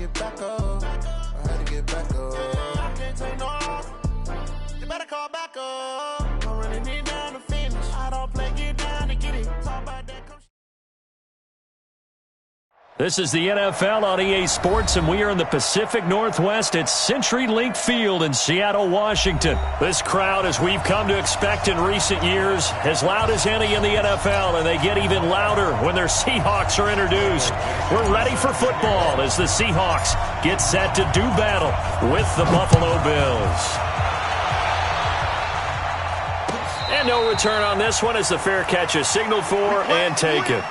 get back up. I had to get back up. I can't take no loss. You better call back up. I'm running it down to finish. I don't play, get down to get it. Talk about that. This is the NFL on EA Sports, and we are in the Pacific Northwest at CenturyLink Field in Seattle, Washington. This crowd, as we've come to expect in recent years, as loud as any in the NFL, and they get even louder when their Seahawks are introduced. We're ready for football as the Seahawks get set to do battle with the Buffalo Bills. And no return on this one as the fair catch is signaled for and taken.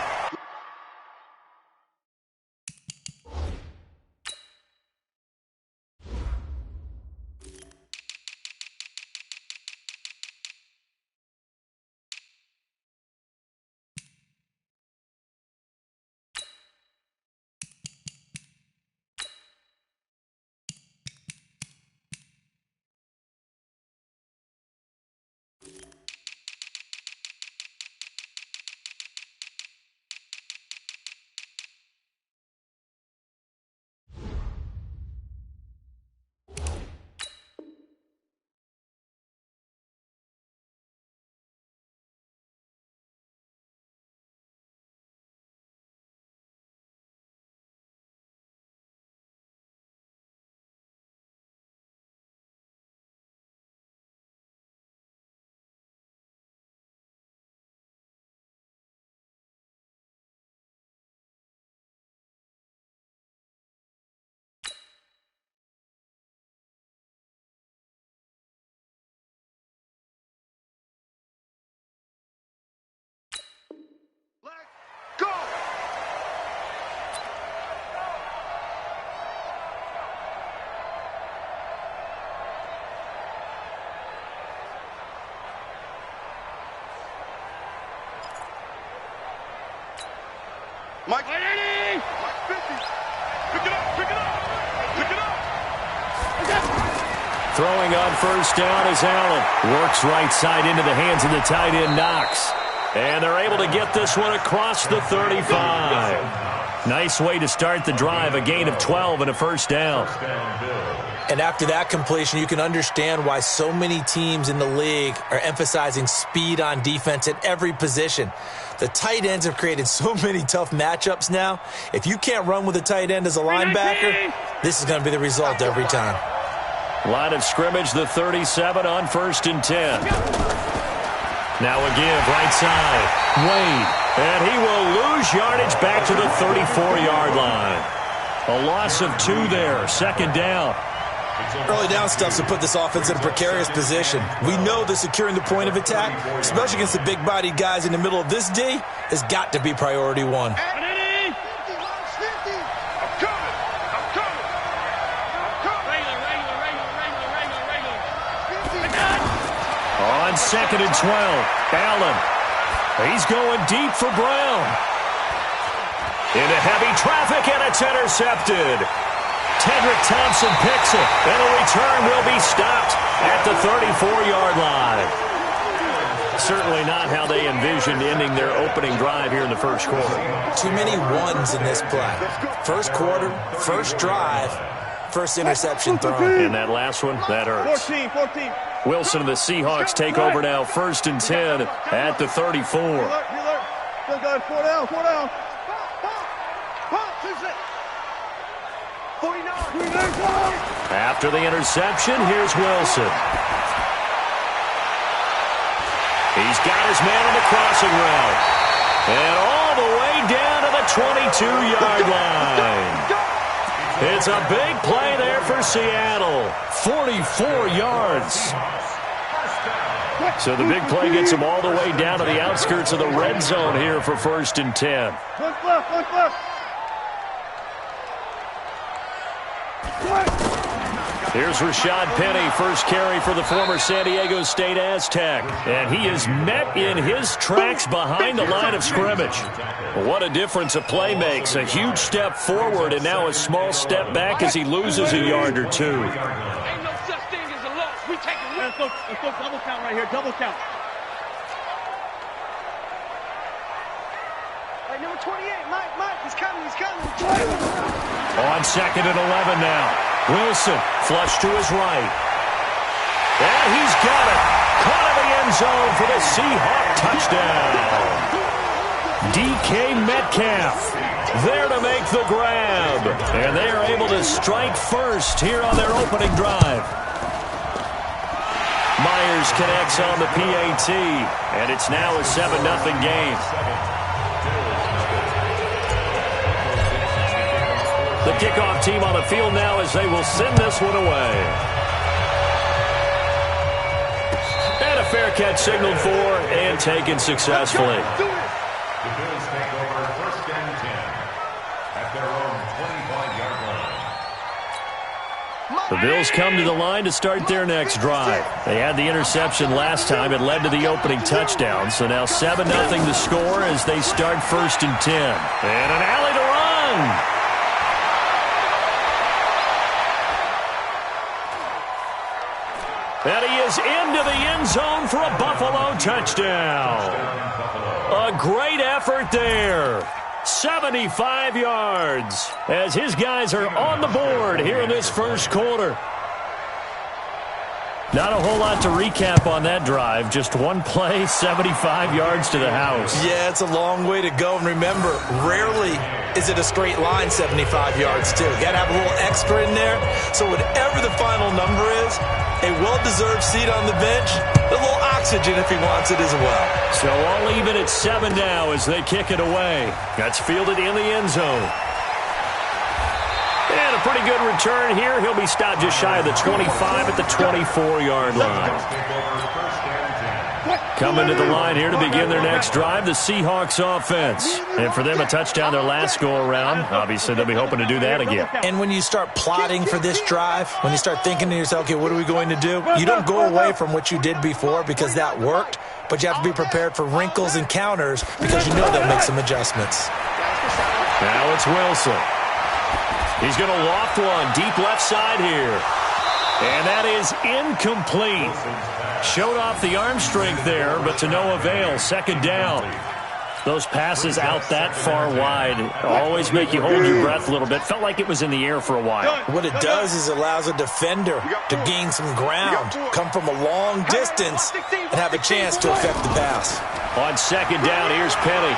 Go! Mike 80! Mike 50! Pick it up! Pick it up! Pick it up! Throwing on first down is Allen. Works right side into the hands of the tight end Knox. And they're able to get this one across the 35. Nice way to start the drive, a gain of 12 and a first down. And after that completion, you can understand why so many teams in the league are emphasizing speed on defense at every position. The tight ends have created so many tough matchups now. If you can't run with a tight end as a linebacker, this is going to be the result every time. Line of scrimmage, the 37 on 1st and 10. Now a give, right side. Wade. And he will lose yardage back to the 34-yard line. A loss of 2 there. Second down. Early down stuffs to put this offense in a precarious position. We know that securing the point of attack, especially against the big-bodied guys in the middle of this D, has got to be priority one. On 2nd and 12, Allen. He's going deep for Brown. Into heavy traffic, and it's intercepted. Tedrick Thompson picks it, and a return will be stopped at the 34-yard line. Certainly not how they envisioned ending their opening drive here in the first quarter. Too many ones in this play. First quarter, first drive, first interception thrown. And that last one, that hurts. 14. Wilson and the Seahawks take over now, 1st and 10 at the 34. Still got 4 down. 49. After the interception, here's Wilson. He's got his man on the crossing route. And all the way down to the 22-yard line. It's a big play there for Seattle. 44 yards. So the big play gets them all the way down to the outskirts of the red zone here for 1st and 10. One left. Here's Rashad Penny, first carry for the former San Diego State Aztec. And he is met in his tracks behind the line of scrimmage. What a difference a play makes. A huge step forward and now a small step back as he loses a yard or 2. Ain't no such thing as a loss. We take it. Let's go double count right here. Double count. Right, number On 2nd and 11 now. Wilson, flush to his right. And he's got it. Caught in the end zone for the Seahawk touchdown. DK Metcalf there to make the grab. And they are able to strike first here on their opening drive. Myers connects on the PAT, and it's now a 7-0 game. The kickoff team on the field now as they will send this one away. And a fair catch signaled for and taken successfully. The Bills take over 1st and 10 at their own 25-yard line. The Bills come to the line to start their next drive. They had the interception last time. It led to the opening touchdown. So now 7-0 to score as they start 1st and 10. And an alley to run. And he is into the end zone for a Buffalo touchdown. A great effort there. 75 yards as his guys are on the board here in this first quarter. Not a whole lot to recap on that drive. Just one play, 75 yards to the house. Yeah, it's a long way to go. And remember, rarely is it a straight line 75 yards, too. You got to have a little extra in there. So whatever the final number is, a well-deserved seat on the bench, a little oxygen if he wants it as well. So all even at 7 now as they kick it away. That's fielded in the end zone. And a pretty good return here. He'll be stopped just shy of the 25 at the 24-yard line. Coming to the line here to begin their next drive, the Seahawks offense. And for them, a touchdown their last go-around. Obviously, they'll be hoping to do that again. And when you start plotting for this drive, when you start thinking to yourself, okay, what are we going to do? You don't go away from what you did before because that worked, but you have to be prepared for wrinkles and counters because you know they'll make some adjustments. Now it's Wilson. He's going to loft one deep left side here. And that is incomplete. Showed off the arm strength there, but to no avail. 2nd down. Those passes out that far wide always make you hold your breath a little bit. Felt like it was in the air for a while. What it does is allows a defender to gain some ground, come from a long distance, and have a chance to affect the pass. On 2nd down, here's Penny.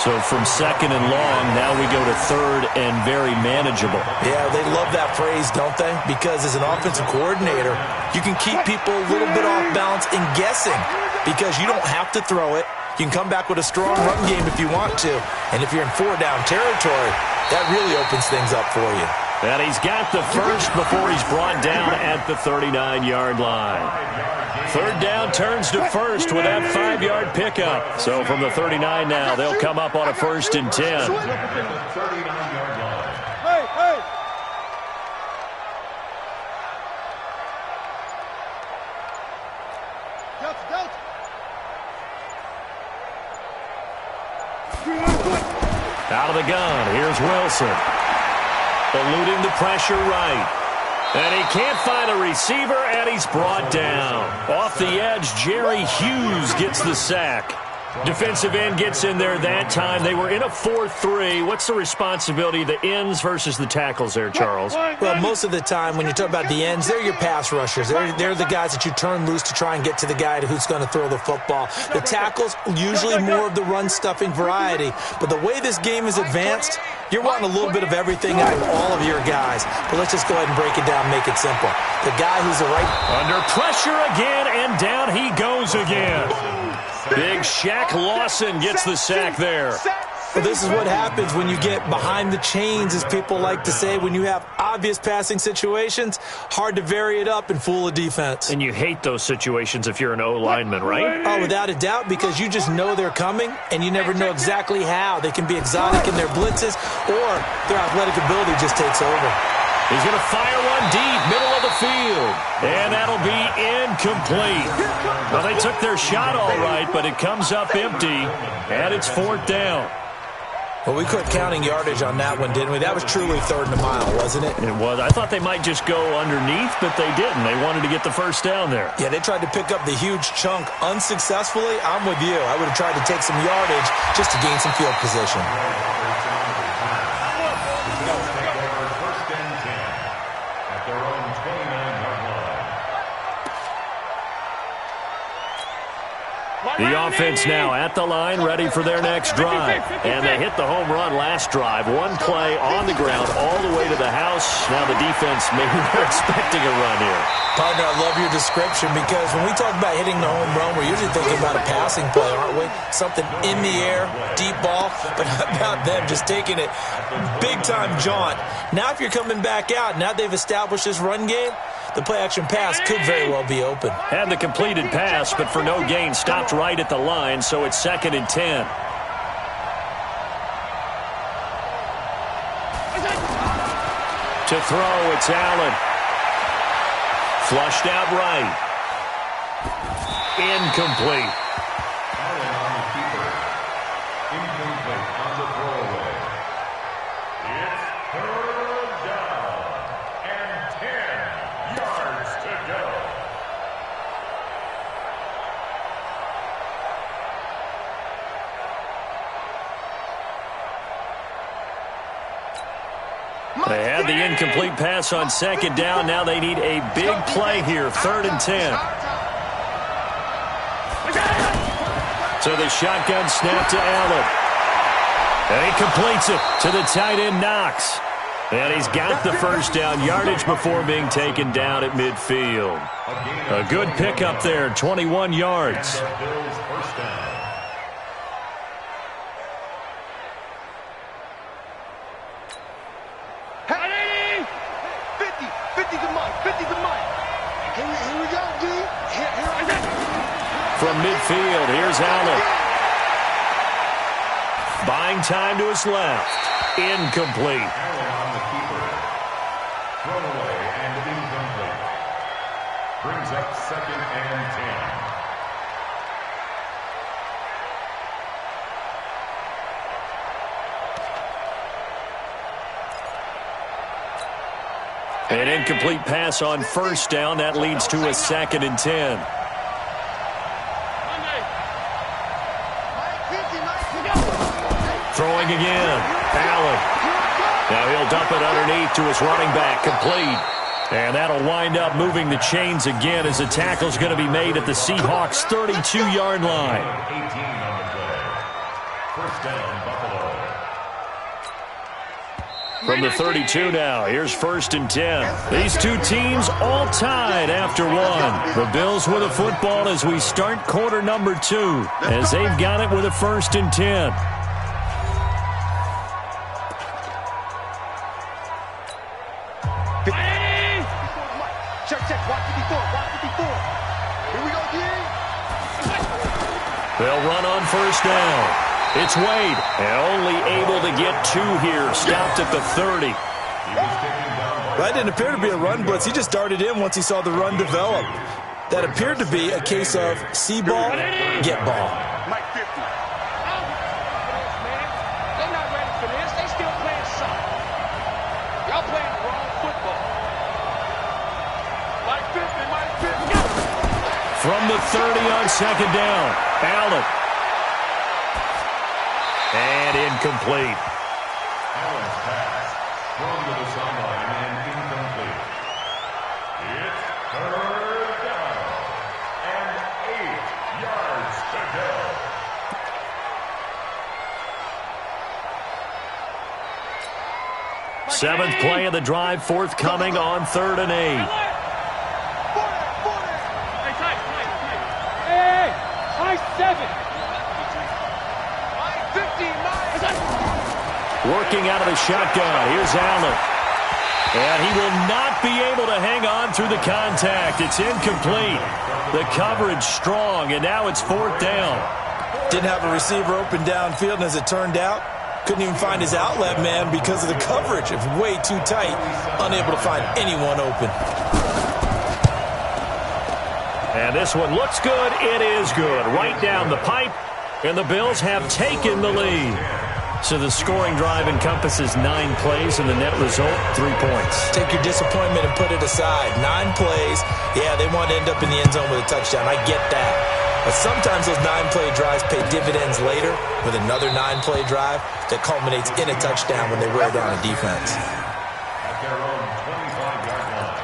So from 2nd and long, now we go to 3rd and very manageable. Yeah, they love that phrase, don't they? Because as an offensive coordinator, you can keep people a little bit off balance and guessing because you don't have to throw it. You can come back with a strong run game if you want to. And if you're in 4-down territory, that really opens things up for you. And he's got the first before he's brought down at the 39-yard line. 3rd down turns to 1st with that 5-yard pickup. So from the 39 now, they'll come up on a 1st and 10. Out of the gun, here's Wilson. Eluding the pressure right. And he can't find a receiver, and he's brought down. Off the edge, Jerry Hughes gets the sack. Defensive end gets in there that time. They were in a 4-3. What's the responsibility of the ends versus the tackles there, Charles? Well, most of the time when you talk about the ends, they're your pass rushers. They're the guys that you turn loose to try and get to the guy who's going to throw the football. The tackles, usually more of the run-stuffing variety. But the way this game is advanced, you're wanting a little bit of everything out of all of your guys. But let's just go ahead and break it down, make it simple. The guy who's the right... Under pressure again, and down he goes again. Big Shaq Lawson gets the sack there. Well, this is what happens when you get behind the chains, as people like to say. When you have obvious passing situations, hard to vary it up and fool a defense. And you hate those situations if you're an O-lineman, right? Oh, without a doubt, because you just know they're coming, and you never know exactly how. They can be exotic in their blitzes, or their athletic ability just takes over. He's going to fire one deep, middle of the field. And that'll be incomplete. Well, they took their shot all right, but it comes up empty, and it's 4th down. Well, we quit counting yardage on that one, didn't we? That was truly third and a mile, wasn't it? It was. I thought they might just go underneath, but they didn't. They wanted to get the first down there. Yeah, they tried to pick up the huge chunk unsuccessfully. I'm with you. I would have tried to take some yardage just to gain some field position. First and 10 at their own 29-yard line. The offense now at the line, ready for their next drive. And they hit the home run last drive. One play on the ground all the way to the house. Now the defense, maybe they're expecting a run here. Partner, I love your description because when we talk about hitting the home run, we're usually thinking about a passing play, aren't we? Something in the air, deep ball. But how about them just taking it big-time jaunt? Now if you're coming back out, now they've established this run game, the play-action pass could very well be open. Had the completed pass, but for no gain, stopped right at the line, so it's 2nd and 10. To throw, it's Allen. Flushed out right. Incomplete. Allen on the keeper. Incomplete on the throwaway. It's 3rd down and 10 yards to go. They had the incomplete pass on 2nd down. Now they need a big play here. 3rd and 10. So the shotgun snap to Allen. And he completes it to the tight end, Knox. And he's got the first down, yardage before being taken down at midfield. A good pickup there, 21 yards. Bills first down. Hey, 50 to Mike, 50 to Mike. Here we go, D. From midfield, here's Allen. Buying time to his left. Incomplete. Allen on the keeper. Thrown away and incomplete. Brings up 2nd and 10. An incomplete pass on 1st down. That leads to a 2nd and 10. Throwing again. Allen. Now he'll dump it underneath to his running back. Complete. And that'll wind up moving the chains again as the tackle's going to be made at the Seahawks' 32-yard line. 18 on the play. First down, Buffalo. From the 32 now, here's 1st and 10. These two teams all tied after one. The Bills with the football as we start quarter number 2, as they've got it with a 1st and 10. Check, watch 54. Here we go, D. They'll run on 1st down. It's Wade, and only able to get 2 here. Stopped at the 30. That didn't appear to be a run blitz. He just darted in once he saw the run develop. That appeared to be a case of see ball, get ball. Mike 50. They're not ready for this. They still playing soccer. Y'all playing the wrong football. Mike 50. From the 30 on 2nd down, Allen. And incomplete. Allen's pass. Thrown to the sideline and incomplete. It's 3rd down and 8 yards to go. Seventh play of the drive, forthcoming on 3rd and 8. Hey, Mike 7. Working out of the shotgun. Here's Allen. And he will not be able to hang on through the contact. It's incomplete. The coverage strong, and now it's 4th down. Didn't have a receiver open downfield, and as it turned out, couldn't even find his outlet man because of the coverage. It was way too tight, unable to find anyone open. And this one looks good. It is good. Right down the pipe, and the Bills have taken the lead. So the scoring drive encompasses 9 plays, and the net result, 3 points. Take your disappointment and put it aside. 9 plays. Yeah, they want to end up in the end zone with a touchdown. I get that. But sometimes those 9-play drives pay dividends later with another 9-play drive that culminates in a touchdown when they wear down a defense. At their own 25-yard line.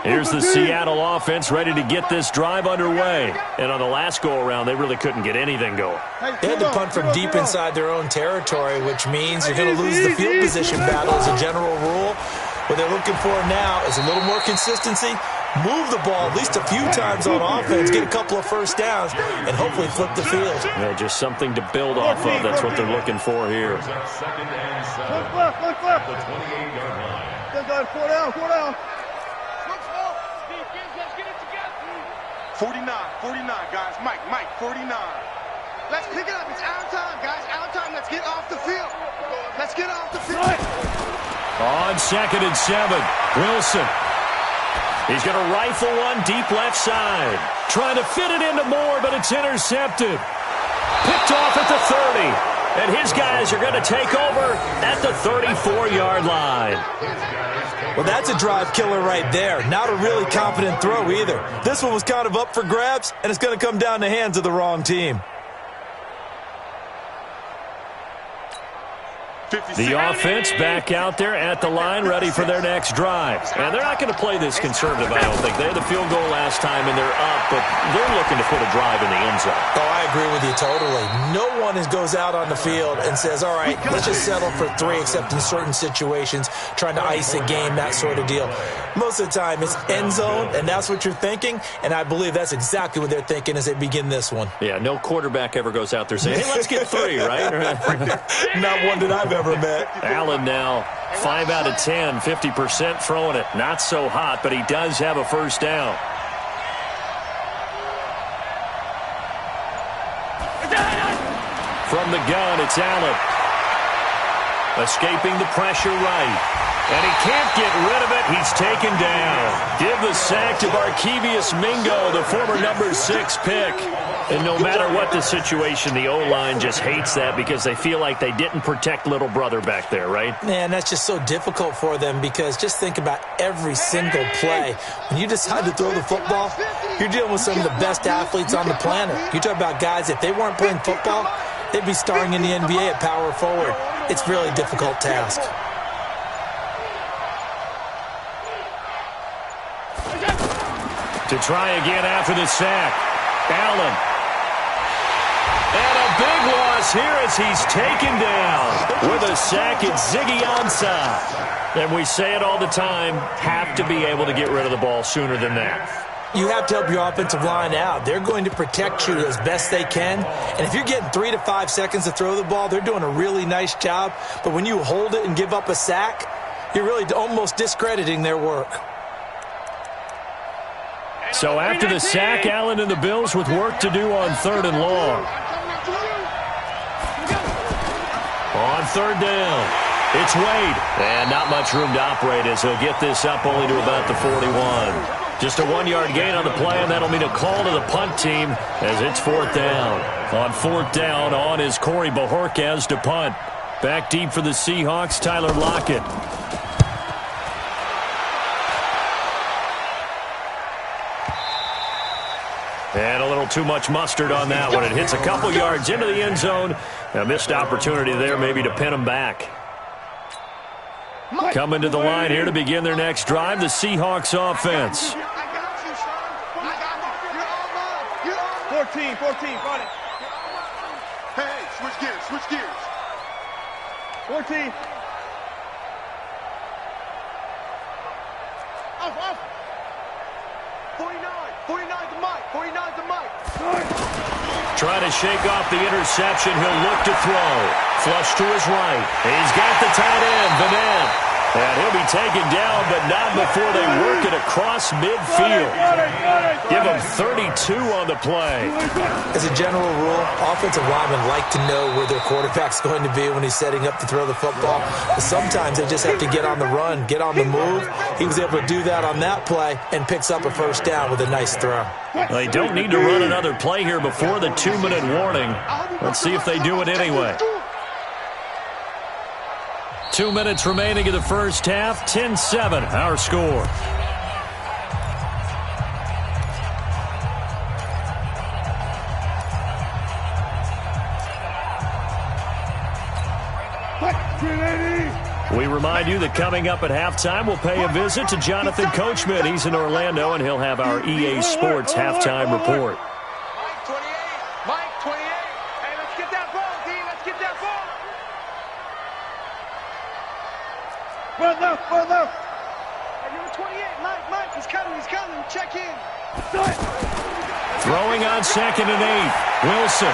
Here's the Seattle offense ready to get this drive underway. And on the last go-around, they really couldn't get anything going. They had to punt from deep inside their own territory, which means you're going to lose the field position battle as a general rule. What they're looking for now is a little more consistency, move the ball at least a few times on offense, get a couple of first downs, and hopefully flip the field. Yeah, just something to build off of. That's what they're looking for here. Second and 7. The 28-yard line. 4 down. 49, guys. Mike, 49. Let's pick it up. It's our time, guys. Our time. Let's get off the field. Let's get off the field. On 2nd and 7, Wilson. He's going to rifle one deep left side. Trying to fit it into Moore, but it's intercepted. Picked off at the 30. And his guys are going to take over at the 34-yard line. Well, that's a drive killer right there. Not a really confident throw either. This one was kind of up for grabs, and it's going to come down the hands of the wrong team. The offense back out there at the line, ready for their next drive. And they're not going to play this conservative, I don't think. They had the field goal last time, and they're up, but they're looking to put a drive in the end zone. Oh, I agree with you totally. No one goes out on the field and says, all right, let's just settle for 3, except in certain situations, trying to ice a game, that sort of deal. Most of the time, it's end zone, and that's what you're thinking, and I believe that's exactly what they're thinking as they begin this one. Yeah, no quarterback ever goes out there saying, hey, let's get 3, right? Not one that I've ever met. Allen now 5 out of 10, 50% throwing it. Not so hot, but he does have a first down. From the gun, it's Allen. Escaping the pressure right. And he can't get rid of it. He's taken down. Give the sack to Barkevious Mingo, the former number 6 pick. And no matter what the situation, the O-line just hates that because they feel like they didn't protect little brother back there, right? Man, that's just so difficult for them because just think about every single play. When you decide to throw the football, you're dealing with some of the best athletes on the planet. You talk about guys, if they weren't playing football, they'd be starring in the NBA at power forward. It's a really difficult task. To try again after the sack. Allen. And a big loss here as he's taken down. With a sack, it's Ziggy Ansah. And we say it all the time, have to be able to get rid of the ball sooner than that. You have to help your offensive line out. They're going to protect you as best they can. And if you're getting 3 to 5 seconds to throw the ball, they're doing a really nice job. But when you hold it and give up a sack, you're really almost discrediting their work. So after the sack, Allen and the Bills with work to do on 3rd and long. On 3rd down, it's Wade. And not much room to operate as he'll get this up only to about the 41. Just a 1-yard gain on the play, and that'll mean a call to the punt team as it's 4th down. On 4th down, on is Corey Bojorquez to punt. Back deep for the Seahawks, Tyler Lockett. And a little too much mustard on that one. It hits a couple yards into the end zone. A missed opportunity there maybe to pin them back. Coming to the line here to begin their next drive, the Seahawks offense. 14, got it. Hey, switch gears. 14. Off. 49 to Mike. Trying to shake off the interception. He'll look to throw. Flush to his right. He's got the tight end, Vanette. And he'll be taken down, but not before they work it across midfield. Give him 32 on the play. As a general rule, offensive linemen like to know where their quarterback's going to be when he's setting up to throw the football. But sometimes they just have to get on the run, get on the move. He was able to do that on that play and picks up a first down with a nice throw. They don't need to run another play here before the 2-minute warning. Let's see if they do it anyway. 2 minutes remaining in the first half. 10-7, our score. We remind you that coming up at halftime, we'll pay a visit to Jonathan Coachman. He's in Orlando, and he'll have our EA Sports halftime report. Mike 28. Mike 28. Hey, let's get that ball, D. Let's get that ball. Run left, run left. Hey, number 28. Mike, he's coming. Check in. Throwing on 2nd and 8. Wilson.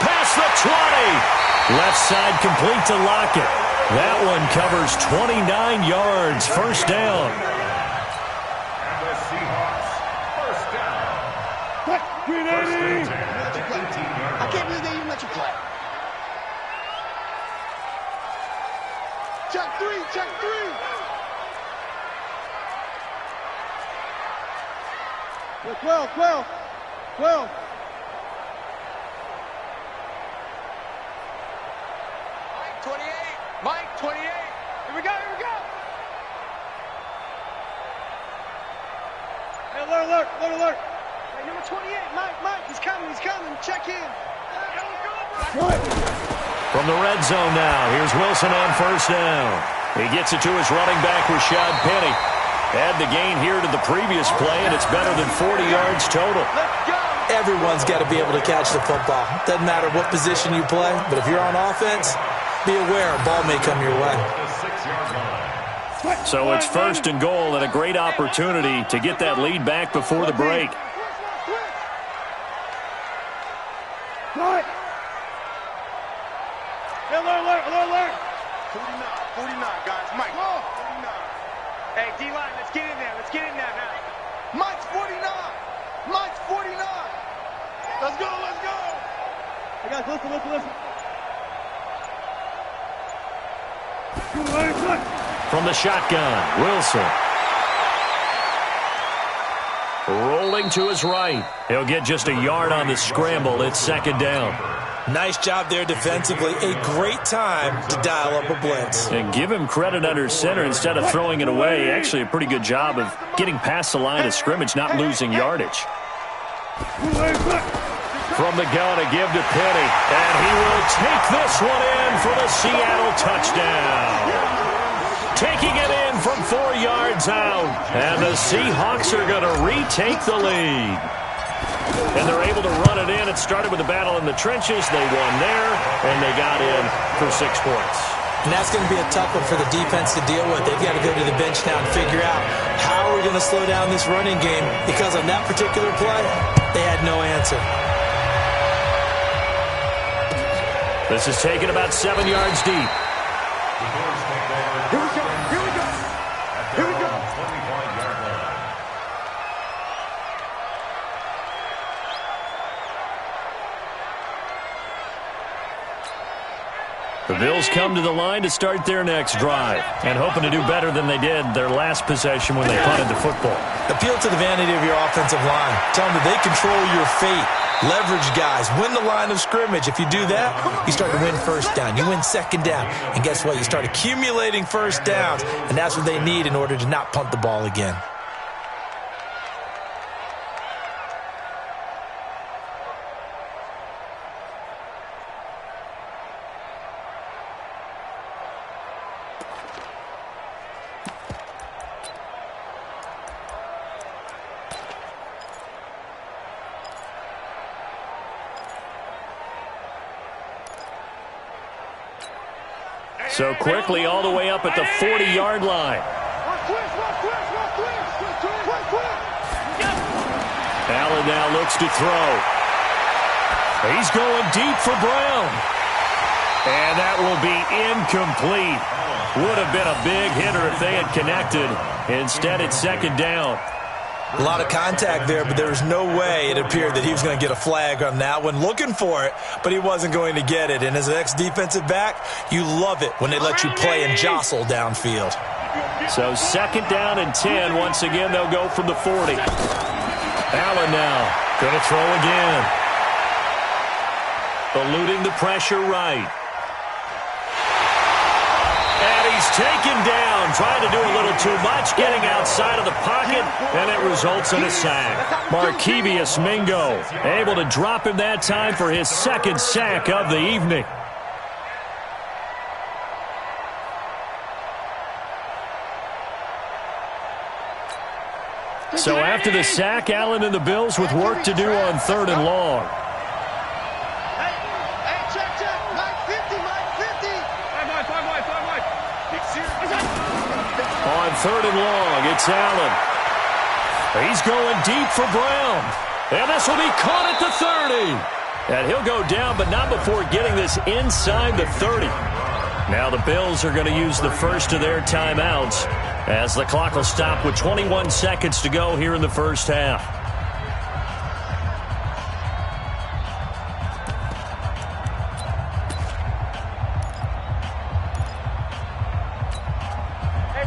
Past the 20. Left side complete to Lockett. That one covers 29 yards. First down. And the Seahawks, first down. What? 380. I can't believe they even let you play. Check three. 12. Mike 28. Here we go. Hey, alert. Hey, number 28. Mike, he's coming. Check in. From the red zone now, here's Wilson on first down. He gets it to his running back, Rashad Penny. Add the gain here to the previous play, and it's better than 40 yards total. Let's go. Everyone's got to be able to catch the football. Doesn't matter what position you play, but if you're on offense, be aware a ball may come your way. So it's 1st and goal and a great opportunity to get that lead back before the break. Alert. 49, guys. Mike. 49. Hey, D-line, let's get in there now. Mike's 49. Let's go. Hey, guys, listen. From the shotgun, Wilson. Rolling to his right. He'll get just a yard on the scramble. It's 2nd down. Nice job there defensively. A great time to dial up a blitz. And give him credit under center instead of throwing it away. Actually a pretty good job of getting past the line of scrimmage, not losing yardage. From the gun, a give to Penny. And he will take this one in for the Seattle touchdown. Taking it in from 4 yards out. And the Seahawks are going to retake the lead. And they're able to run it in. It started with a battle in the trenches. They won there, and they got in for 6 points. And that's going to be a tough one for the defense to deal with. They've got to go to the bench now and figure out how we're going to slow down this running game, because on that particular play, they had no answer. This is taken about 7 yards deep. Here we go. 25-yard line. The Bills come to the line to start their next drive, and hoping to do better than they did their last possession when they punted the football. Appeal to the vanity of your offensive line. Tell them that they control your fate. Leverage guys. Win the line of scrimmage. If you do that, you start to win first down. You win 2nd down. And guess what? You start accumulating first downs, and that's what they need in order to not punt the ball again. So quickly all the way up at the 40-yard line. Allen now looks to throw. He's going deep for Brown. And that will be incomplete. Would have been a big hitter if they had connected. Instead, it's second down. A lot of contact there, but there was no way it appeared that he was going to get a flag on that one. Looking for it, but he wasn't going to get it. And as an ex-defensive back, you love it when they let you play and jostle downfield. So second down and 10. Once again, they'll go from the 40. Allen now going to throw again. Eluding the pressure right. And he's taken down, trying to do a little too much, getting outside of the pocket, and it results in a sack. Markevious Mingo able to drop him that time for his second sack of the evening. So after the sack, Allen and the Bills with work to do on third and long. On third and long, it's Allen. He's going deep for Brown. And this will be caught at the 30. And he'll go down, but not before getting this inside the 30. Now the Bills are going to use the first of their timeouts as the clock will stop with 21 seconds to go here in the first half.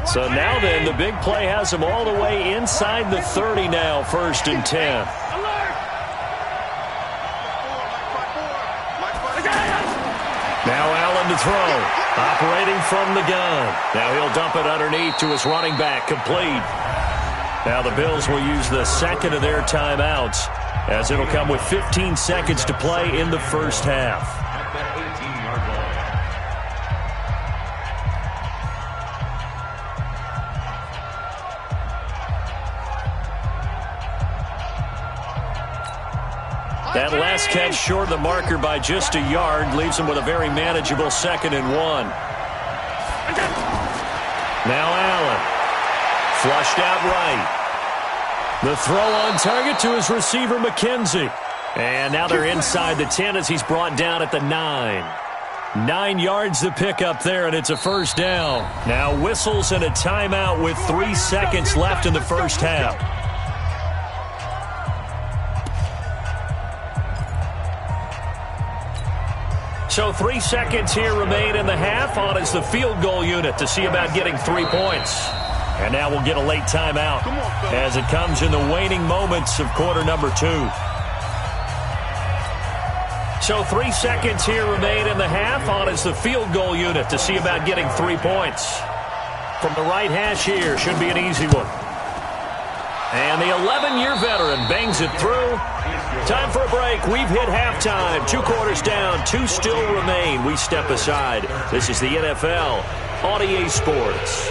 So now then, the big play has them all the way inside the 30 now, first and 10. Now Allen to throw, operating from the gun. Now he'll dump it underneath to his running back, complete. Now the Bills will use the second of their timeouts as it'll come with 15 seconds to play in the first half. That last catch short of the marker by just a yard leaves him with a very manageable second and 1. Now Allen. Flushed out right. The throw on target to his receiver, McKenzie. And now they're inside the 10 as he's brought down at the 9. 9 yards to pick up there, and it's a first down. Now whistles and a timeout with 3 seconds left in the first half. So 3 seconds here remain in the half. On is the field goal unit to see about getting 3 points. And now we'll get a late timeout as it comes in the waning moments of quarter number 2. So 3 seconds here remain in the half. On is the field goal unit to see about getting 3 points. From the right hash here, should be an easy one. And the 11-year veteran bangs it through. Time for a break. We've hit halftime. 2 quarters down. 2 still remain. We step aside. This is the NFL on EA Sports.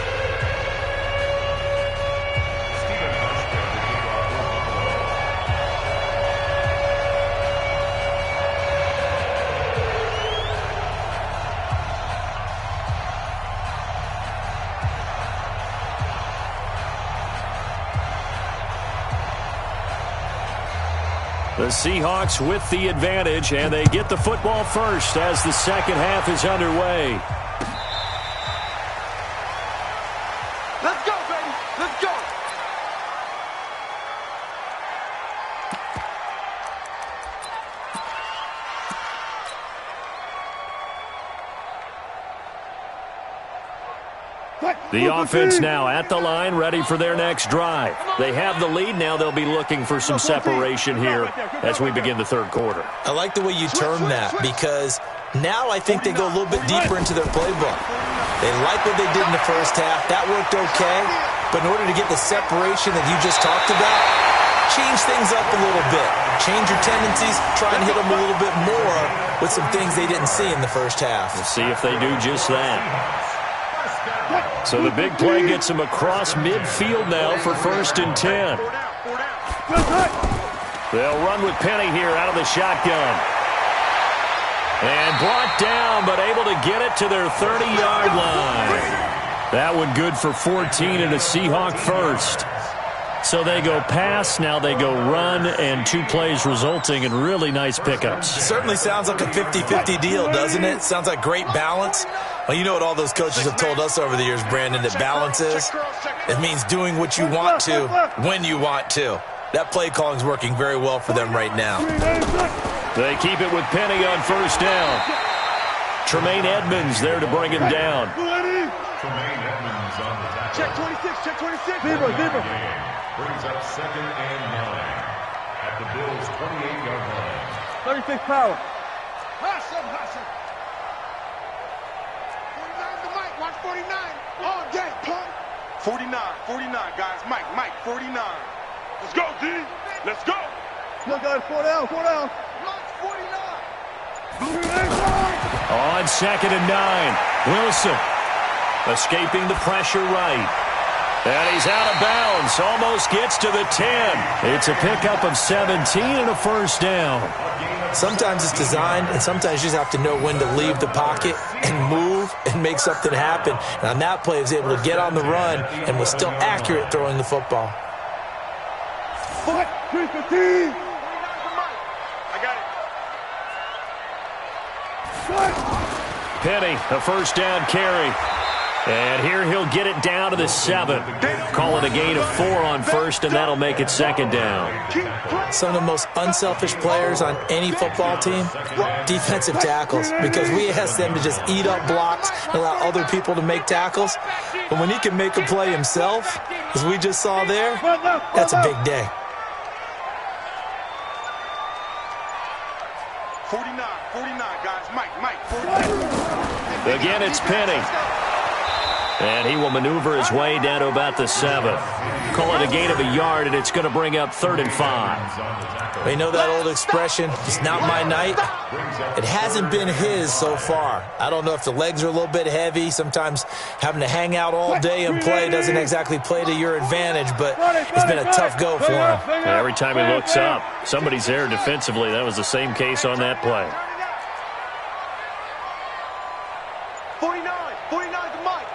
The Seahawks with the advantage, and they get the football first as the second half is underway. Let's go, baby. Let's go. The offense now at the line, ready for their next drive. They have the lead. Now they'll be looking for some separation here as we begin the third quarter. I like the way you term that, because now I think they go a little bit deeper into their playbook. They like what they did in the first half. That worked okay. But in order to get the separation that you just talked about, change things up a little bit. Change your tendencies. Try and hit them a little bit more with some things they didn't see in the first half. We'll see if they do just that. So the big play gets him across midfield now for first and 10. They'll run with Penny here out of the shotgun. And brought down, but able to get it to their 30-yard line. That one good for 14 and a Seahawk first. So they go pass, now they go run, and 2 plays resulting in really nice pickups. Certainly sounds like a 50-50 deal, doesn't it? Sounds like great balance. Well, you know what all those coaches have told us over the years, Brandon, that balance is? It means doing what you want to when you want to. That play calling is working very well for them right now. They keep it with Penny on first down. Tremaine Edmonds there to bring him down. Tremaine Edmonds on the tackle. Check 26, check 26. Brings up 2nd and 9 at the Bills' 28-yard line. 36 power. Hustle. 49 to Mike. Watch 49. All day, punk. 49, guys. Mike, 49. Let's go, D. Let's go. Look, guys, 4 down. Mike's 49. On 2nd and 9, Wilson escaping the pressure right. And he's out of bounds, almost gets to the 10. It's a pickup of 17 and a first down. Sometimes it's designed, and sometimes you just have to know when to leave the pocket and move and make something happen. And on that play, he was able to get on the run and was still accurate throwing the football. Foot, 315. I got it. Penny, a first down carry. And here he'll get it down to the 7. Call it a gain of 4 on first, and that'll make it 2nd down. Some of the most unselfish players on any football team, defensive tackles, because we ask them to just eat up blocks and allow other people to make tackles. But when he can make a play himself, as we just saw there, that's a big day. 49, guys. Mike, 49. Again, it's Penny. And he will maneuver his way down to about the 7. Call it a gain of a yard, and it's going to bring up 3rd and 5. You know that old expression, it's not my night? It hasn't been his so far. I don't know if the legs are a little bit heavy. Sometimes having to hang out all day and play doesn't exactly play to your advantage, but it's been a tough go for him. Every time he looks up, somebody's there defensively. That was the same case on that play.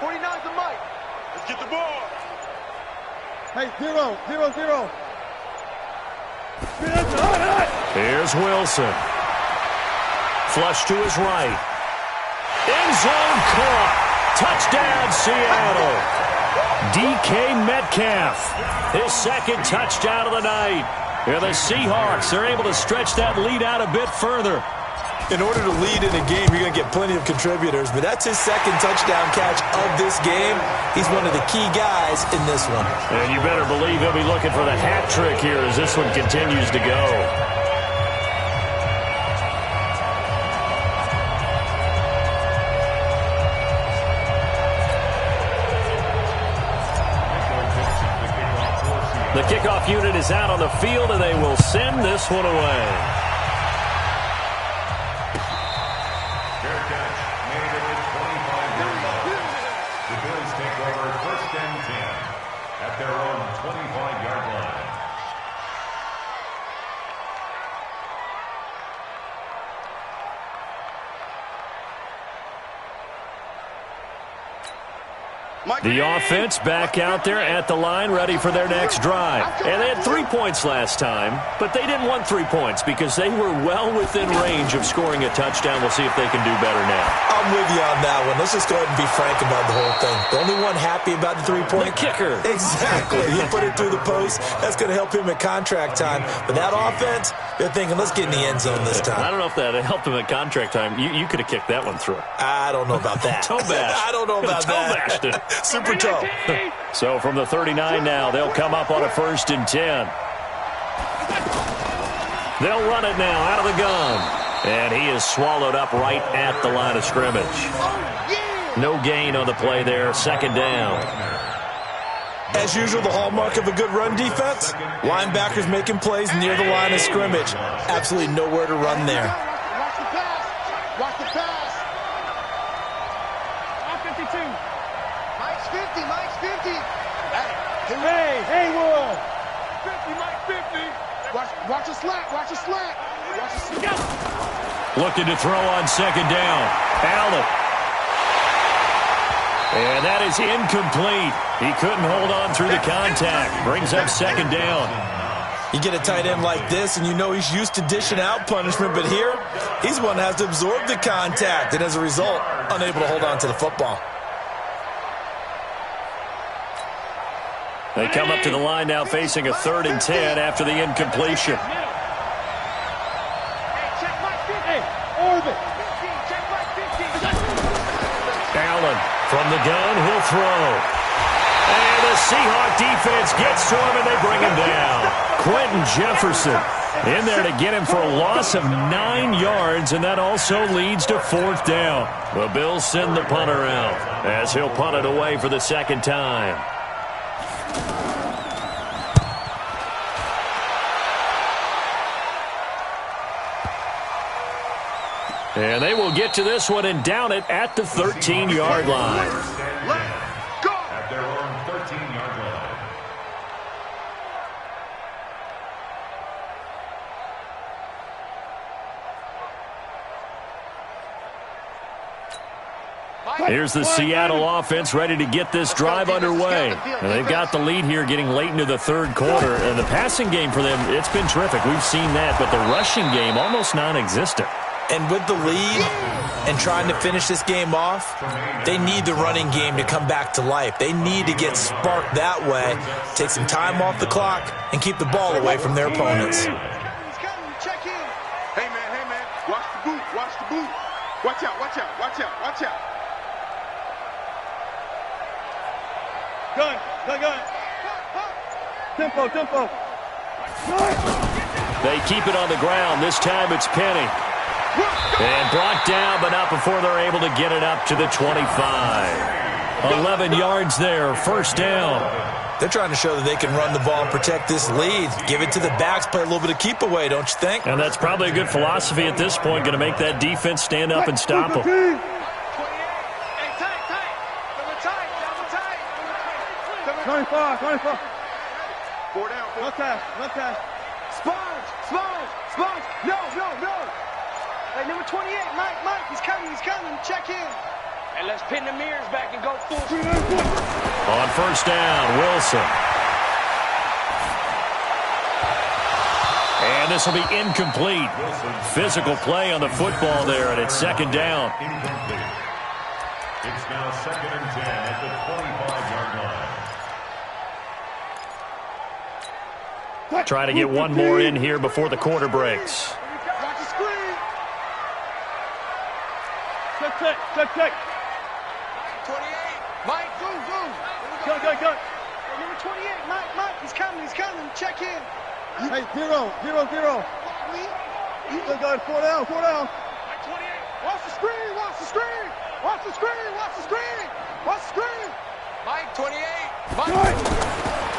49 to Mike. Let's get the ball. Hey, 0. Here's Wilson. Flush to his right. End zone caught. Touchdown, Seattle. DK Metcalf. His 2nd touchdown of the night. And the Seahawks are able to stretch that lead out a bit further. In order to lead in a game, you're going to get plenty of contributors, but that's his 2nd touchdown catch of this game. He's one of the key guys in this one. And you better believe he'll be looking for the hat trick here as this one continues to go. The kickoff unit is out on the field, and they will send this one away. Their own 25-yard line. The offense back out there at the line, ready for their next drive. And they had 3 points last time, but they didn't want 3 points because they were well within range of scoring a touchdown. We'll see if they can do better now. I'm with you on that one. Let's just go ahead and be frank about the whole thing. The only one happy about the 3-point kicker. Exactly. He put it through the post. That's going to help him at contract time. But that offense, they're thinking, let's get in the end zone this time. I don't know if that helped him at contract time. You could have kicked that one through. I don't know about that. Toe bash. I don't know about that. Toe bashed it. Super toe. So from the 39 now, they'll come up on a 1st and 10. They'll run it now out of the gun. And he is swallowed up right at the line of scrimmage. No gain on the play there. 2nd down. As usual, the hallmark of a good run defense, linebackers making plays near the line of scrimmage. Absolutely nowhere to run there. Watch the pass. 52. Mike's 50. Hey, Will. 50, Mike, 50. Watch a slant. Looking to throw on 2nd down. Allen. And that is incomplete. He couldn't hold on through the contact. Brings up second down. You get a tight end like this, and you know he's used to dishing out punishment, but here, he's one that has to absorb the contact, and as a result, unable to hold on to the football. They come up to the line now facing a 3rd and 10 after the incompletion. Allen from the gun, he'll throw. And the Seahawk defense gets to him, and they bring him down. Quentin Jefferson in there to get him for a loss of 9 yards, and that also leads to 4th down. The Bills send the punter out as he'll punt it away for the 2nd time. And they will get to this one and down it at the 13-yard line. Let's go! At their own 13-yard line. Here's the Seattle offense ready to get this drive underway. And they've got the lead here getting late into the 3rd quarter. And the passing game for them, it's been terrific. We've seen that. But the rushing game, almost non-existent. And with the lead and trying to finish this game off, they need the running game to come back to life. They need to get sparked that way, take some time off the clock, and keep the ball away from their opponents. Hey, man, watch the boot, watch the boot. Watch out, watch out, watch out, watch out. Gun. Tempo. They keep it on the ground. This time it's Penny. And brought down, but not before they're able to get it up to the 25. 11 yards there, 1st down. They're trying to show that they can run the ball and protect this lead. Give it to the backs, play a little bit of keep away, don't you think? And that's probably a good philosophy at this point, going to make that defense stand up and stop them. 28. Hey, tight. 25. 4 down. Left pass. Sponge. No. Hey, number 28, Mike, he's coming. Check in. And let's pin the mirrors back and go full. On 1st down, Wilson. And this will be incomplete. Physical play on the football there, and it's 2nd down. Incomplete. It's now 2nd and 10 at the 25-yard line. Try to get one more in here before the quarter breaks. Watch the screen. Check. 28. Mike, go. Go. Hey, number 28, Mike, he's coming. Check in. Hey, 0. Me? You got 4 down. Mike, 28. Watch the screen. Mike, 28. Mike.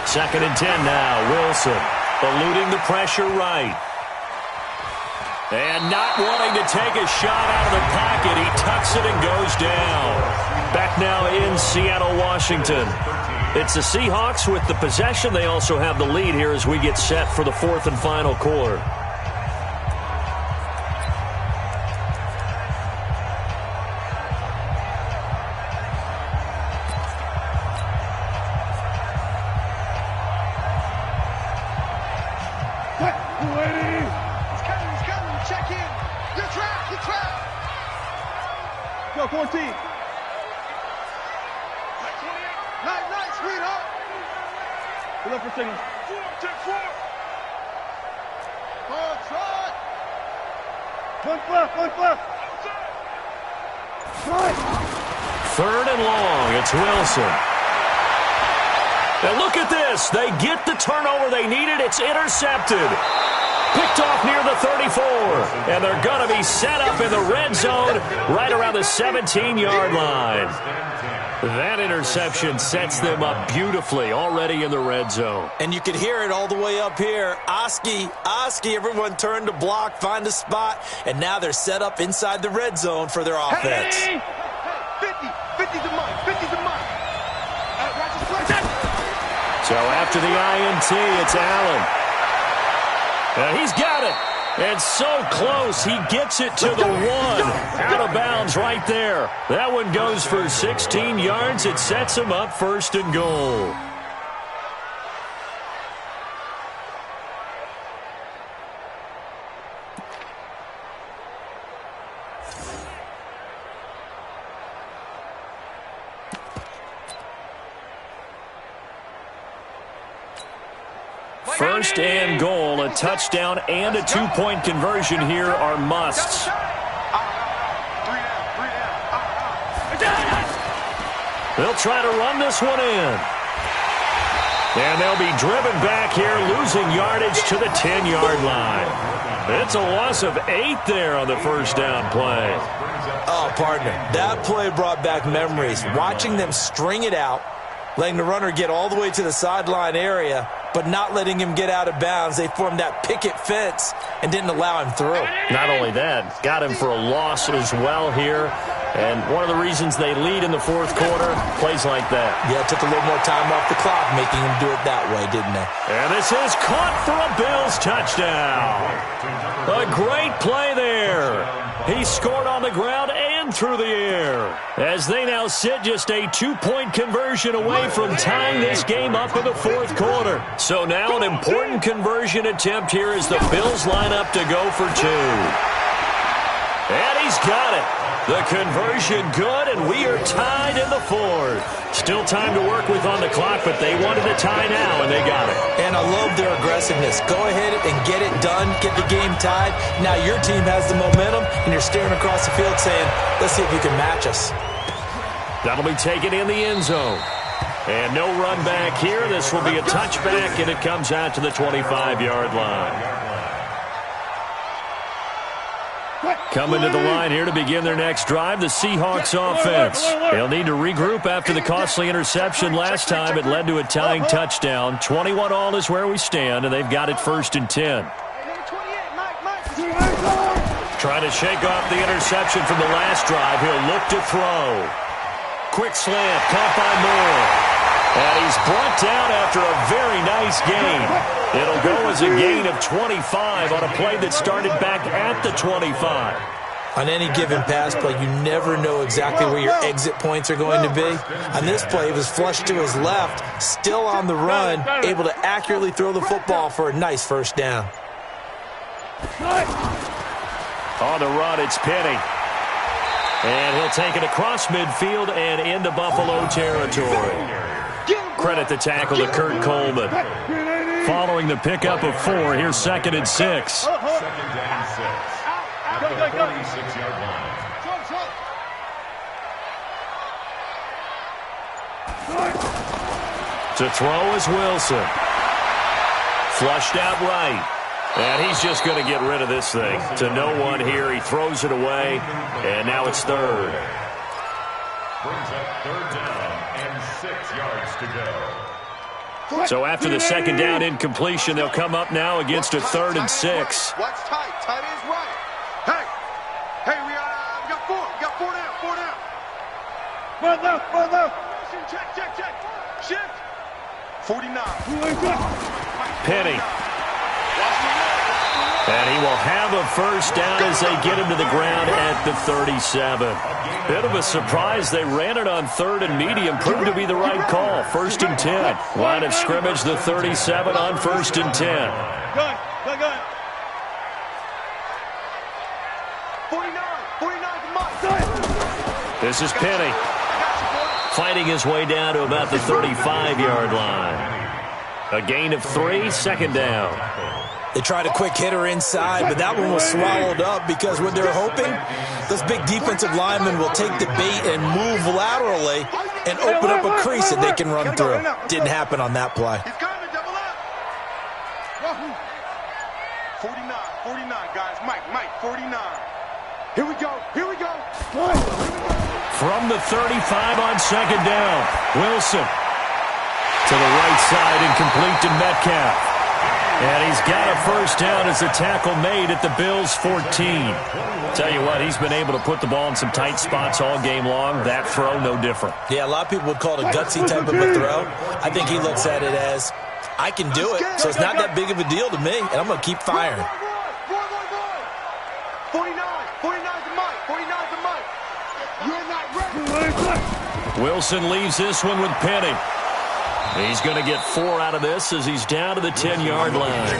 2nd and 10 now, Wilson. Eluding the pressure right. And not wanting to take a shot out of the pocket, he tucks it and goes down. Back now in Seattle, Washington. It's the Seahawks with the possession. They also have the lead here as we get set for the 4th and final quarter. Go, 14. Nice, sweetheart. Good up for signal. 4. Ball trot. One left. 3rd and long. It's Wilson. Now look at this. They get the turnover they needed. It's intercepted. Picked off near the 34. And they're going to be set up in the red zone right around the 17-yard line. That interception sets them up beautifully already in the red zone. And you could hear it all the way up here. Oski, everyone turned to block, find a spot, and now they're set up inside the red zone for their offense. Hey, 50's a Mike. So after the INT, it's Allen. He's got it. And so close, he gets it to the 1. Out of bounds. one's right there. That one goes for 16 yards. It sets him up 1st and goal. First and goal, a touchdown and a 2-point conversion here are musts. They'll try to run this one in. And they'll be driven back here, losing yardage to the 10-yard line. It's a loss of 8 there on the first down play. Oh, partner, that play brought back memories. Watching them string it out, letting the runner get all the way to the sideline area, but not letting him get out of bounds. They formed that picket fence and didn't allow him through. Not only that, got him for a loss as well here. And one of the reasons they lead in the 4th quarter, plays like that. Yeah, took a little more time off the clock, making him do it that way, didn't they? And this is caught for a Bills touchdown. A great play there. He scored on the ground and through the air, as they now sit just a 2-point conversion away from tying this game up in the 4th quarter. So now an important conversion attempt here as the Bills line up to go for 2. And he's got it. The conversion good, and we are tied in the 4th. Still time to work with on the clock, but they wanted to tie now, and they got it. And I love their aggressiveness. Go ahead and get it done, get the game tied. Now your team has the momentum, and you're staring across the field saying, let's see if you can match us. That'll be taken in the end zone. And no run back here. This will be a touchback, and it comes out to the 25-yard line. Coming to the line here to begin their next drive, the Seahawks offense. They'll need to regroup after the costly interception last time. It led to a tying touchdown. 21-all is where we stand, and they've got it 1st and 10. Trying to shake off the interception from the last drive. He'll look to throw. Quick slant, caught by Moore. And he's brought down after a very nice gain. It'll go as a gain of 25 on a play that started back at the 25. On any given pass play, you never know exactly where your exit points are going to be. On this play, it was flushed to his left, still on the run, able to accurately throw the football for a nice first down. On the run, it's Penny. And he'll take it across midfield and into Buffalo territory. Credit the tackle to Kurt Coleman. Following the pickup of 4, here's 2nd and 6. 2nd and 6. At the 36-yard line. To throw is Wilson. Flushed out right. And he's just going to get rid of this thing. To no one here. He throws it away. And now it's 3rd. Brings up 3rd down and 6 yards to go. So after the 2nd down incompletion, they'll come up now against a 3rd and 6. Watch tight. Tight is right. Hey, we got 4. We got 4 down. 4 down. Run left. Check. Shift. 49. Penny. And he will have a first down as they get him to the ground at the 37. Bit of a surprise. They ran it on 3rd and medium. Proved to be the right call. 1st and 10. Line of scrimmage, the 37 on 1st and 10. Gun. 49 This is Penny. Fighting his way down to about the 35-yard line. A gain of 3, 2nd down. They tried a quick hitter inside, but that one was swallowed up because what they're hoping, those big defensive linemen will take the bait and move laterally and open up a crease that they can run through. Didn't happen on that play. He's coming, double up. 49, guys. Mike, 49. Here we go. From the 35 on 2nd down, Wilson to the right side and complete to Metcalf. And he's got a first down as the tackle made at the Bills' 14. Tell you what, he's been able to put the ball in some tight spots all game long. That throw, no different. Yeah, a lot of people would call it a gutsy type of a throw. I think he looks at it as, I can do it, so it's not that big of a deal to me, and I'm going to keep firing. 49 to Mike. Wilson leaves this one with Penny. He's going to get 4 out of this as he's down to the 10-yard line.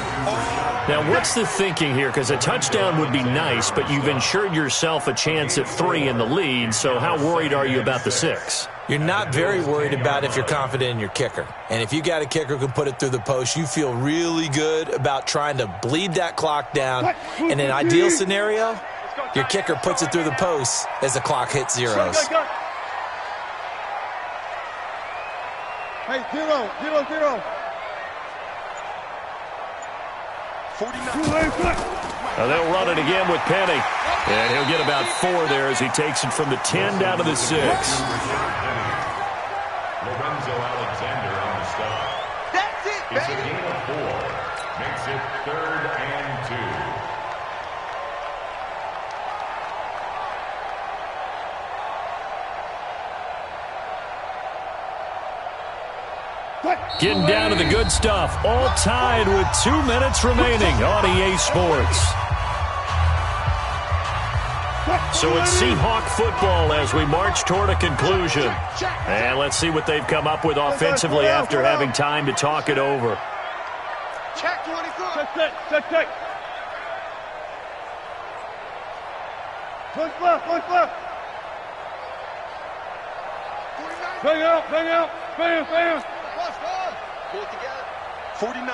Now, what's the thinking here? Because a touchdown would be nice, but you've ensured yourself a chance at 3 in the lead, so how worried are you about the 6? You're not very worried about if you're confident in your kicker. And if you got a kicker who can put it through the post, you feel really good about trying to bleed that clock down. In an ideal scenario, your kicker puts it through the post as the clock hits zeros. Hey, 0, 0, 0. 49. Now they'll run it again with Penny. And he'll get about 4 there as he takes it from the 10 down to the 6. Lorenzo Alexander on the stop. That's it, It's a baby. gain of 4. Makes it 3rd and 2. Getting down to the good stuff. All tied with 2 minutes remaining on EA Sports. So it's Seahawk football as we march toward a conclusion. And let's see what they've come up with offensively after having time to talk it over. Check 24. Check. Push left. Bang out. Bam. Pull it together. 49,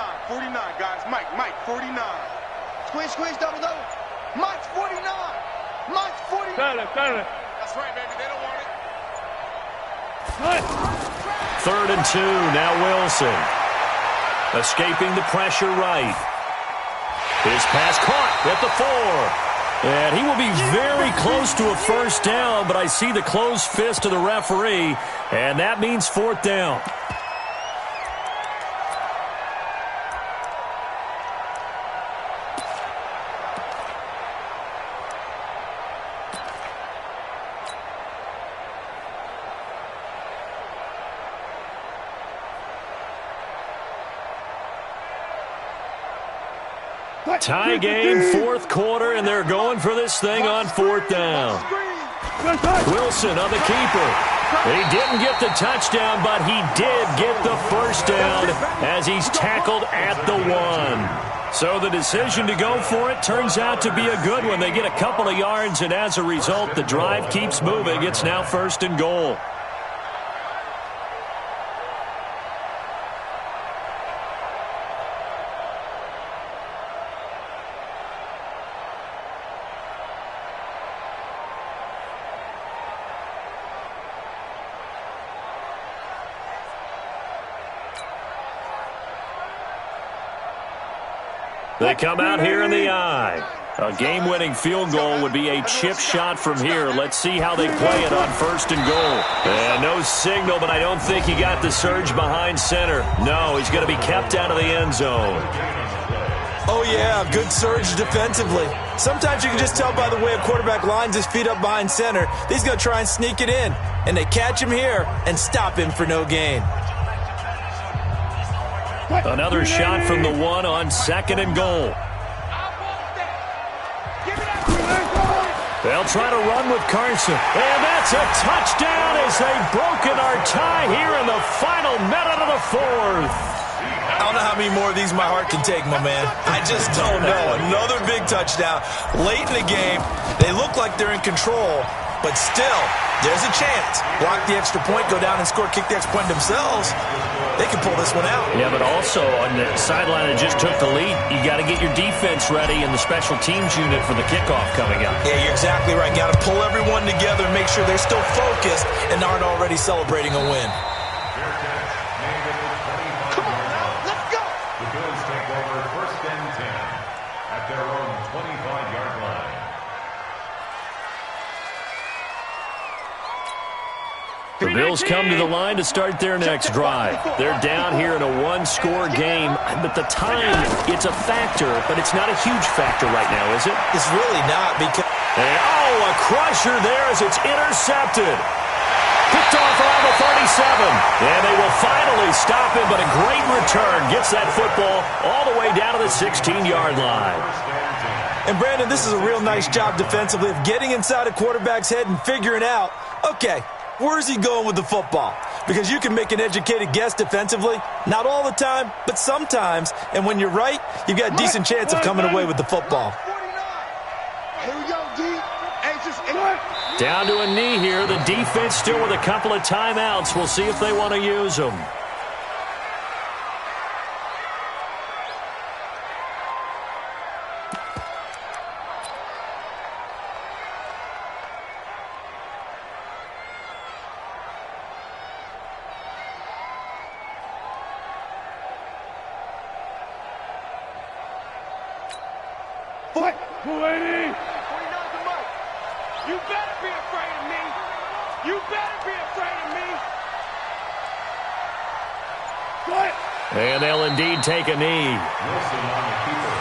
guys. Mike, 49. Squeeze, double. Mike's 49. 49. Got it. That's right, baby. They don't want it. 3rd and 2. Now Wilson. Escaping the pressure right. His pass caught at the 4. And he will be very close to a first down, but I see the closed fist of the referee, and that means 4th down. Tie game, 4th quarter, and they're going for this thing on 4th down. Wilson on the keeper. He didn't get the touchdown, but he did get the first down as he's tackled at the 1. So the decision to go for it turns out to be a good one. They get a couple of yards, and as a result, the drive keeps moving. It's now 1st and goal. They come out here in the eye. A game-winning field goal would be a chip shot from here. Let's see how they play it on 1st and goal. And no signal, but I don't think he got the surge behind center. No, he's going to be kept out of the end zone. Oh, yeah, good surge defensively. Sometimes you can just tell by the way a quarterback lines his feet up behind center. He's going to try and sneak it in. And they catch him here and stop him for no gain. Another shot from the 1 on 2nd and goal. They'll try to run with Carson. And that's a touchdown as they've broken our tie here in the final minute of the 4th. I don't know how many more of these my heart can take, my man. I just don't know. Another big touchdown. Late in the game, they look like they're in control, but still, there's a chance. Block the extra point, go down and score, kick the extra point themselves. They can pull this one out. Yeah, but also on the sideline that just took the lead, you got to get your defense ready and the special teams unit for the kickoff coming up. Yeah, you're exactly right. Got to pull everyone together and make sure they're still focused and aren't already celebrating a win. Come on now, let's go. The Bills take over 1st and 10 at their own 25-yard line. The Bills come to the line to start their next drive. They're down here in a 1-score game, but the time, it's a factor, but it's not a huge factor right now, is it? It's really not because... And, a crusher there as it's intercepted. Picked off around the 37. And they will finally stop him, but a great return gets that football all the way down to the 16-yard line. And, Brandon, this is a real nice job defensively of getting inside a quarterback's head and figuring out, okay, Where's he going with the football? Because you can make an educated guess defensively. Not all the time, but sometimes. And when you're right, you've got a decent chance of coming away with the football. Here we go, D. Down to a knee here. The defense still with a couple of timeouts. We'll see if they want to use them. Fight! 280! You better be afraid of me. You better be afraid of me. Fight! And they'll indeed take a knee. Wilson on the keeper.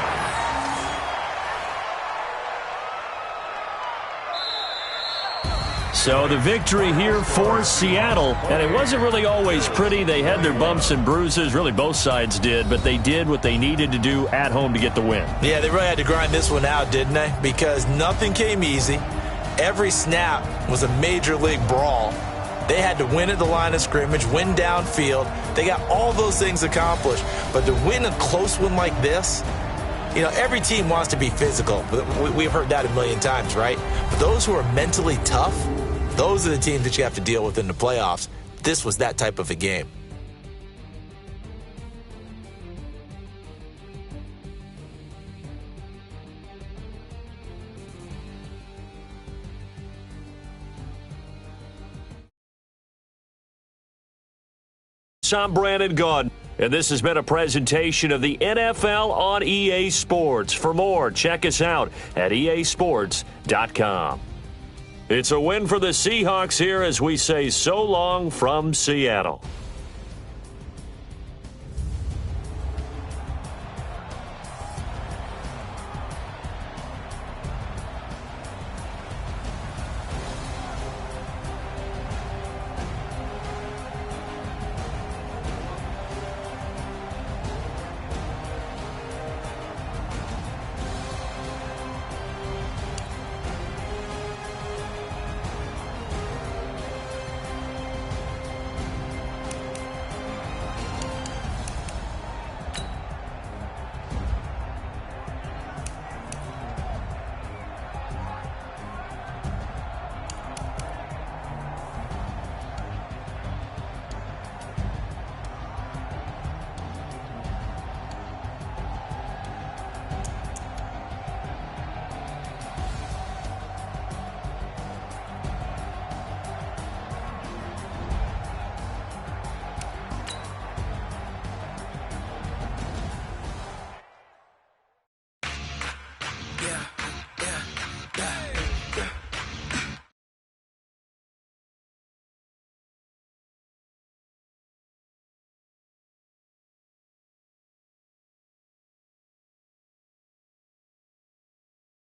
So the victory here for Seattle, and it wasn't really always pretty. They had their bumps and bruises, really both sides did, but they did what they needed to do at home to get the win. Yeah, they really had to grind this one out, didn't they? Because nothing came easy. Every snap was a major league brawl. They had to win at the line of scrimmage, win downfield. They got all those things accomplished. But to win a close one like this, you know, every team wants to be physical. We've heard that a million times, right? But those who are mentally tough, those are the teams that you have to deal with in the playoffs. This was that type of a game. I'm Brandon Gaudin, and this has been a presentation of the NFL on EA Sports. For more, check us out at easports.com. It's a win for the Seahawks here as we say so long from Seattle.